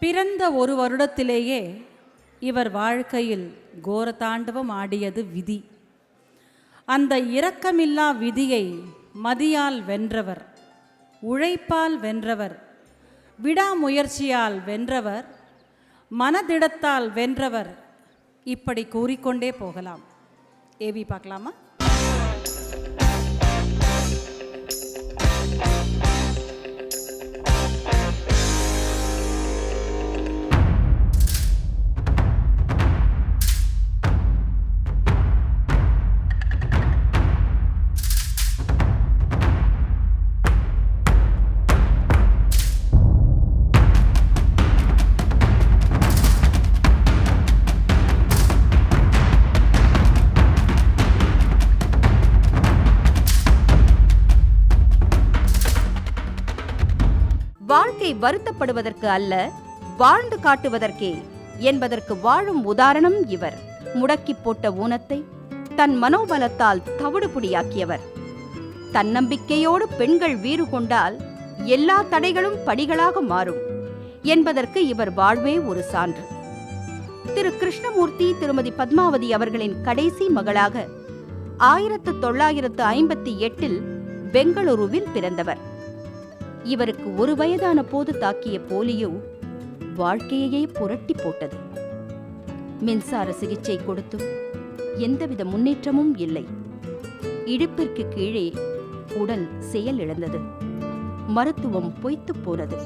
பிறந்த ஒரு வருடத்திலேயே இவர் வாழ்க்கையில் கோரதாண்டவம் ஆடியது விதி. அந்த இரக்கமில்லா விதியை மதியால் வென்றவர், உழைப்பால் வென்றவர், விடாமுயற்சியால் வென்றவர், மனதிடத்தால் வென்றவர். இப்படி கூறிக்கொண்டே போகலாம். ஏவி பார்க்கலாமா? வாழ்க்கை வருத்தப்படுவதற்கு அல்ல, வாழ்ந்து காட்டுவதற்கே என்பதற்கு வாழும் உதாரணம் இவர். முடக்கி போட்ட ஊனத்தை தன் மனோபலத்தால் தவிடுபொடியாக்கியவர். தன்னம்பிக்கையோடு பெண்கள் வீறு கொண்டால் எல்லா தடைகளும் படிகளாக மாறும் என்பதற்கு இவர் வாழ்வே ஒரு சான்று. திரு கிருஷ்ணமூர்த்தி திருமதி பத்மாவதி அவர்களின் கடைசி மகளாக 1958 பெங்களூருவில் பிறந்தவர். இவருக்கு 1 வயதான போது தாக்கிய போலியோ வாழ்க்கையையே புரட்டி போட்டது. மின்சார சிகிச்சை கொடுத்தும் எந்தவித முன்னேற்றமும் இல்லை. இடுப்பிற்கு கீழே உடல் செயல் இழந்தது. மருத்துவம் பொய்த்து போனது.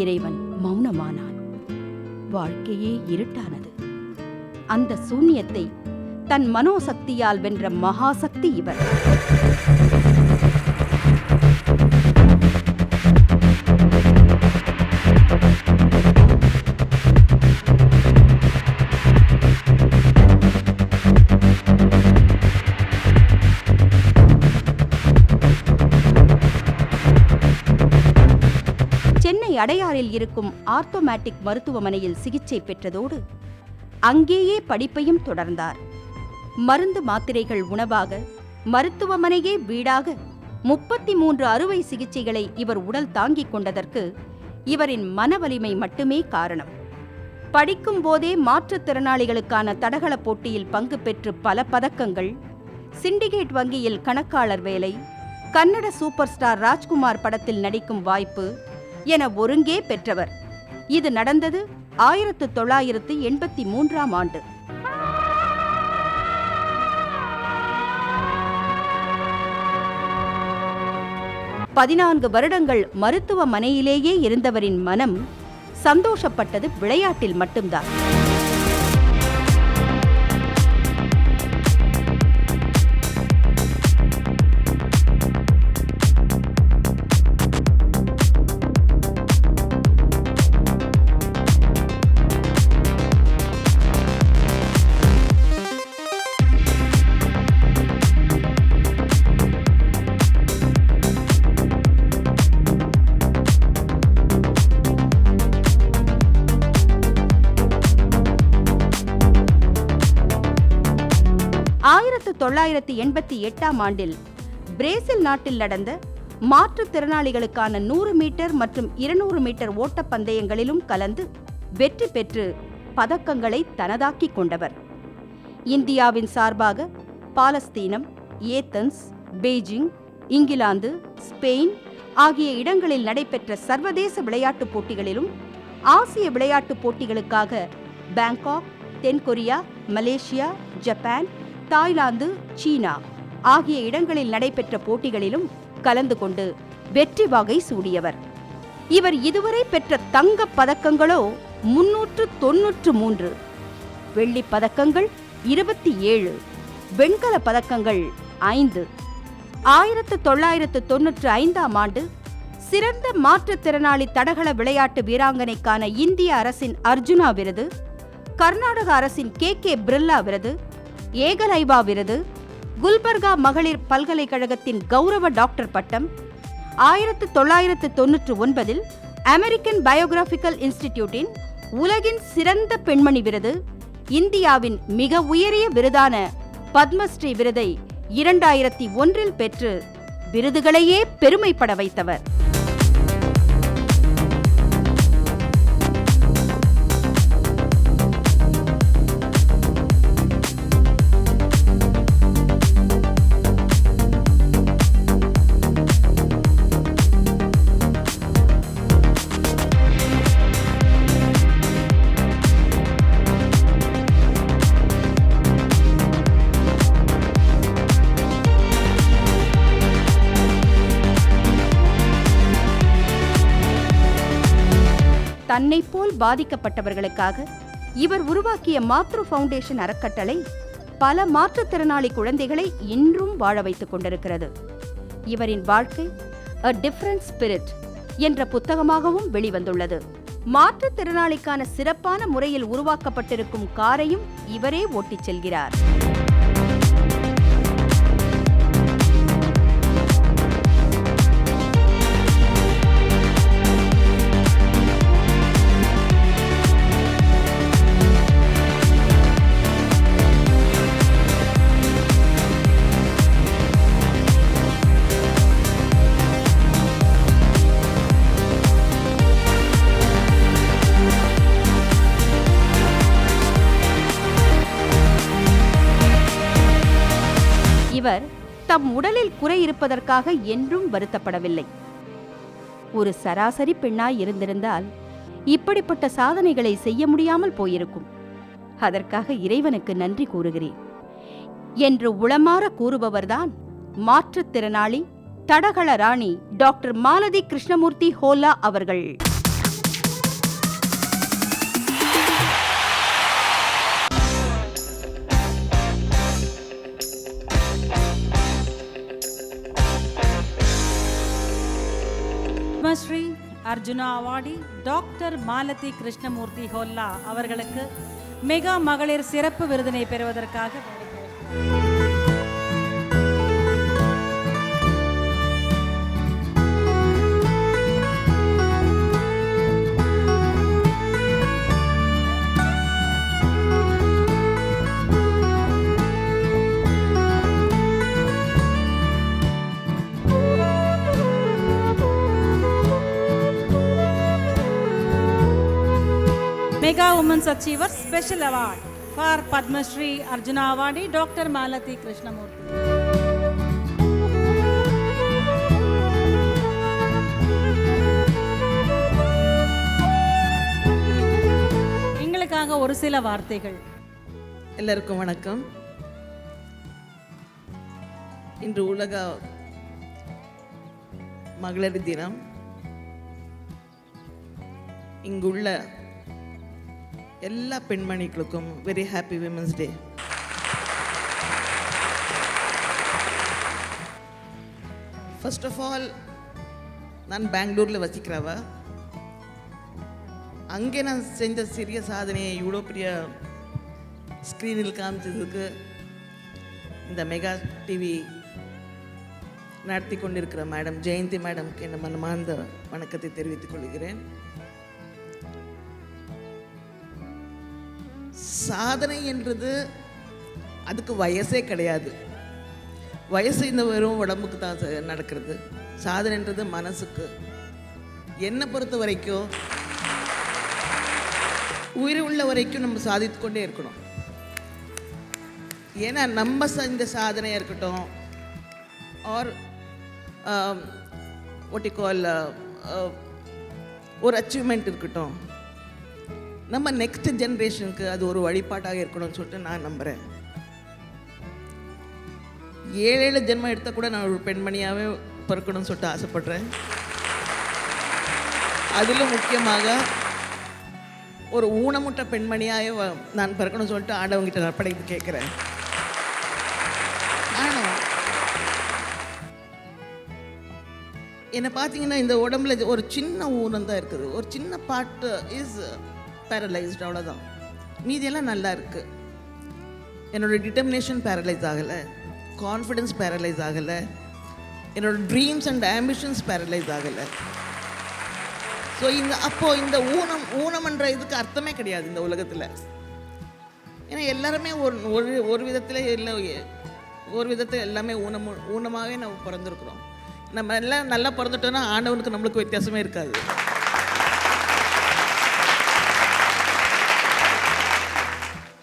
இறைவன் மௌனமானான். வாழ்க்கையே இருட்டானது. அந்த சூன்யத்தை தன் மனோசக்தியால் வென்ற மகாசக்தி இவர். சென்னை அடையாறில் இருக்கும் ஆர்த்தோமேட்டிக் மருத்துவமனையில் சிகிச்சை பெற்றதோடு அங்கேயே படிப்பையும் தொடர்ந்தார். மருந்து மாத்திரைகள் உணவாக, மருத்துவமனையே வீடாக 33 அறுவை சிகிச்சைகளை இவர் உடல் தாங்கிக் கொண்டதற்கு இவரின் மனவலிமை மட்டுமே காரணம். படிக்கும் போதே மாற்றுத்திறனாளிகளுக்கான தடகள போட்டியில் பங்கு பெற்று பல பதக்கங்கள், சிண்டிகேட் வங்கியில் கணக்காளர் வேலை, கன்னட சூப்பர் ஸ்டார் ராஜ்குமார் படத்தில் நடிக்கும் வாய்ப்பு என ஒருங்கே பெற்றவர். இது நடந்தது 1983ஆம் ஆண்டு. பதினான்கு வருடங்கள் மருத்துவமனையிலேயே இருந்தவரின் மனம் சந்தோஷப்பட்டது விளையாட்டில் மட்டும்தான். ஆண்டில் பிரேசில் நாட்டில் நடந்த மாற்றுத்திறனாளிகளுக்கான 100 மீட்டர் மற்றும் 200 மீட்டர் ஓட்டப் பந்தயங்களிலும் கலந்து வெற்றி பெற்று பதக்கங்களை தனதாக்கிக் கொண்டவர். இந்தியாவின் சார்பாக பாலஸ்தீனம், ஏத்தன்ஸ், பெய்ஜிங், இங்கிலாந்து, ஸ்பெயின் ஆகிய இடங்களில் நடைபெற்ற சர்வதேச விளையாட்டுப் போட்டிகளிலும் ஆசிய விளையாட்டுப் போட்டிகளுக்காக பாங்காக், தென்கொரியா, மலேசியா, ஜப்பான், தாய்லாந்து, சீனா ஆகிய இடங்களில் நடைபெற்ற போட்டிகளிலும் கலந்து கொண்டு வெற்றி வாகை சூடியவர். இவர் இதுவரை பெற்ற தங்கப் பதக்கங்களோ 393, வெள்ளிப் பதக்கங்கள் 27, வெண்கல பதக்கங்கள் 5. 1995ஆம் ஆண்டு சிறந்த மாற்றுத்திறனாளி தடகள விளையாட்டு வீராங்கனைக்கான இந்திய அரசின் அர்ஜுனா விருது, கர்நாடக அரசின் KK பிர்லா விருது, ஏகலைவா விருது, குல்பர்கா மகளிர் பல்கலைக்கழகத்தின் கௌரவ டாக்டர் பட்டம், 1999 அமெரிக்கன் பயோகிராபிக்கல் இன்ஸ்டிடியூட்டின் உலகின் சிறந்த பெண்மணி விருது, இந்தியாவின் மிக உயரிய விருதான பத்மஸ்ரீ விருதை 2001 பெற்று விருதுகளையே பெருமைப்பட வைத்தவர். தன்னைப் போல் பாதிக்கப்பட்டவர்களுக்காக இவர் உருவாக்கிய மாத்ரு ஃபவுண்டேஷன் அறக்கட்டளை பல மாற்றுத்திறனாளி குழந்தைகளை இன்றும் வாழ வைத்துக் கொண்டிருக்கிறது. இவரின் வாழ்க்கை A Different Spirit என்ற புத்தகமாகவும் வெளிவந்துள்ளது. மாற்றுத்திறனாளிக்கான சிறப்பான முறையில் உருவாக்கப்பட்டிருக்கும் காரையும் இவரே ஓட்டிச் செல்கிறார். இவர் தம் உடலில் குறை இருப்பதற்காக என்றும் வருத்தப்படவில்லை. ஒரு சராசரி பெண்ணாய் இருந்திருந்தால் இப்படிப்பட்ட சாதனைகளை செய்ய முடியாமல் போயிருக்கும். அதற்காக இறைவனுக்கு நன்றி கூறுகிறேன் என்று உளமாற கூறுபவர்தான் மாற்றுத்திறனாளி தடகள ராணி டாக்டர் மாலதி கிருஷ்ணமூர்த்தி ஹோலா அவர்கள். பத்மஸ்ரீ அர்ஜுனா அவார்டி டாக்டர் மாலதி கிருஷ்ணமூர்த்தி ஹோல்லா அவர்களுக்கு மெகா மகளிர் சிறப்பு விருதினை பெறுவதற்காக Mega Women's Achievers Special Award for Padma Shri Arjuna Awardee Dr. Malati Krishnamurthy. எங்களுக்காக ஒரு சில வார்த்தைகள். எல்லாருக்கும் வணக்கம். இன்று உலக மகளிர் தினம். இங்குள்ள எல்லா பெண்மணிகளுக்கும் very happy women's day. First of all, நான் பெங்களூரில் வசிக்கிறவ. அங்கே நான் செஞ்ச சிறிய சாதனையை இவ்வளோ பெரிய ஸ்க்ரீனில் காமிச்சதுக்கு இந்த மெகா டிவி நடத்தி கொண்டிருக்கிற மேடம் ஜெயந்தி மேடம்க்கு என் மனமார்ந்த வணக்கத்தை தெரிவித்துக் கொள்கிறேன். சாதனை என்றது அதுக்கு வயசே கிடையாது. வயசு இந்த வெறும் உடம்புக்கு தான் நடக்கிறது. சாதனைன்றது மனசுக்கு. என்னை பொறுத்த வரைக்கும் உயிர் உள்ள வரைக்கும் நம்ம சாதித்து கொண்டே இருக்கணும். ஏன்னா நம்ம இந்த சாதனையாக இருக்கட்டும் ஆர் ஒட்டிக்கால் ஒரு அச்சீவ்மெண்ட் இருக்கட்டும், நம்ம நெக்ஸ்ட் ஜென்ரேஷனுக்கு அது ஒரு வழிபாட்டாக இருக்கணும்னு சொல்லிட்டு நான் நம்புகிறேன். 7 ஜென்மம் எடுத்தால் கூட நான் ஒரு பெண்மணியாகவே பிறக்கணும்னு சொல்லிட்டு ஆசைப்படுறேன். அதிலும் முக்கியமாக ஒரு ஊனமுற்ற பெண்மணியாக நான் பிறக்கணும்னு சொல்லிட்டு ஆண்டவங்கிட்ட நற்படைப்பு கேட்குறேன். ஆனால் என்னை பார்த்தீங்கன்னா இந்த உடம்புல ஒரு சின்ன ஊனம் தான் இருக்குது. ஒரு சின்ன பார்ட்டு இஸ் பேரலைஸ்டு, அவ்வளோதான். மீதியெல்லாம் நல்லா இருக்குது. என்னோடய டிட்டர்மினேஷன் பேரலைஸ் ஆகலை, கான்ஃபிடென்ஸ் பேரலைஸ் ஆகலை, என்னோடய ட்ரீம்ஸ் அண்ட் ஆம்பிஷன்ஸ் பேரலைஸ் ஆகலை. ஸோ இந்த ஊனம்ன்ற இதுக்கு அர்த்தமே கிடையாது இந்த உலகத்தில். ஏன்னா எல்லாருமே ஒரு விதத்தில் இல்லை, ஒரு விதத்தில் எல்லாமே ஊனமாகவே நம்ம பிறந்திருக்கிறோம். நம்ம எல்லாம் நல்லா பிறந்துட்டோன்னா ஆண்டவனுக்கு நம்மளுக்கு வித்தியாசமே இருக்காது.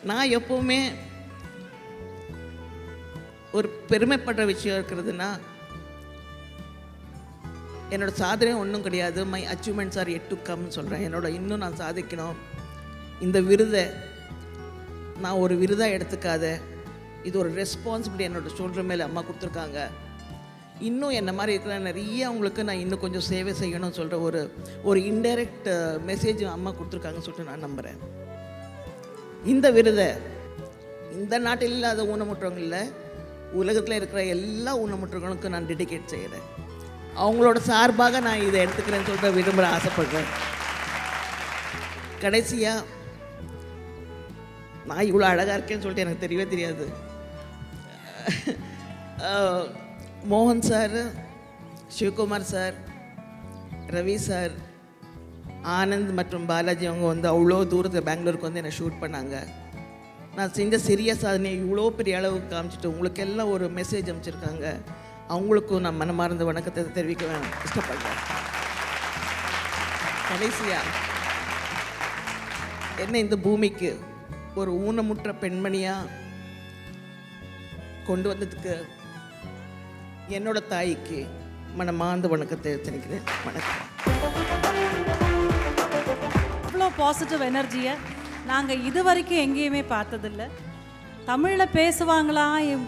நான் எப்போவுமே ஒரு பெருமைப்படுற விஷயம் இருக்கிறதுனா, என்னோட சாதனை ஒன்றும் கிடையாது. My achievements are yet to கம்னு சொல்கிறேன். இன்னும் நான் சாதிக்கணும். இந்த விருதை நான் ஒரு விருதாக எடுத்துக்காத, இது ஒரு ரெஸ்பான்சிபிலிட்டி என்னோடய ஷோல்டர் மேலே அம்மா கொடுத்துருக்காங்க. இன்னும் என்ன மாதிரி இருக்கிற நிறைய அவங்களுக்கு நான் இன்னும் கொஞ்சம் சேவை செய்யணும்னு சொல்கிற ஒரு இன்டைரக்ட் மெசேஜ் அம்மா கொடுத்துருக்காங்கன்னு சொல்லிட்டு நான் நம்புகிறேன். இந்த விருதை இந்த நாட்டில் இல்லாத ஊனமுற்றவங்க இல்லை, உலகத்தில் இருக்கிற எல்லா ஊனமுற்றவங்களுக்கும் நான் டெடிகேட் செய்கிறேன். அவங்களோட சார்பாக நான் இதை எடுத்துக்கிறேன்னு சொல்லிட்டு விரும்புகிற ஆசைப்படுறேன். கடைசியாக நான் இவ்வளோ அழகாக இருக்கேன்னு சொல்லிட்டு எனக்கு தெரியவே தெரியாது. மோகன் sir, Sivakumar sir, Ravi sir, Anand மற்றும் பாலாஜி அவங்க வந்து அவ்வளோ தூரத்தில் பெங்களூருக்கு வந்து என்னை ஷூட் பண்ணாங்க. நான் செஞ்ச சிறிய சாதனையை இவ்வளோ பெரிய அளவுக்கு காமிச்சிட்டு உங்களுக்கு எல்லாம் ஒரு மெசேஜ் அமைச்சிருக்காங்க. அவங்களுக்கும் நான் மனமார்ந்த வணக்கத்தை தெரிவிக்க இஷ்டப்படுறேன். கடைசியாக என்ன இந்த பூமிக்கு ஒரு ஊனமுற்ற பெண்மணியாக கொண்டு வந்ததுக்கு என்னோட தாய்க்கு மனமார்ந்த வணக்கத்தை தெரிவிக்கிறேன். வணக்கம். இவ்வளோ பாசிட்டிவ் எனர்ஜியை நாங்கள் இது வரைக்கும் எங்கேயுமே பார்த்ததில்ல. தமிழில் பேசுவாங்களா,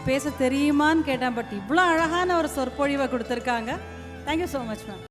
பேச தெரியுமான்னு கேட்டேன். பட் இவ்வளோ அழகான ஒரு சொற்பொழிவை கொடுத்துருக்காங்க. Thank you so much ma'am.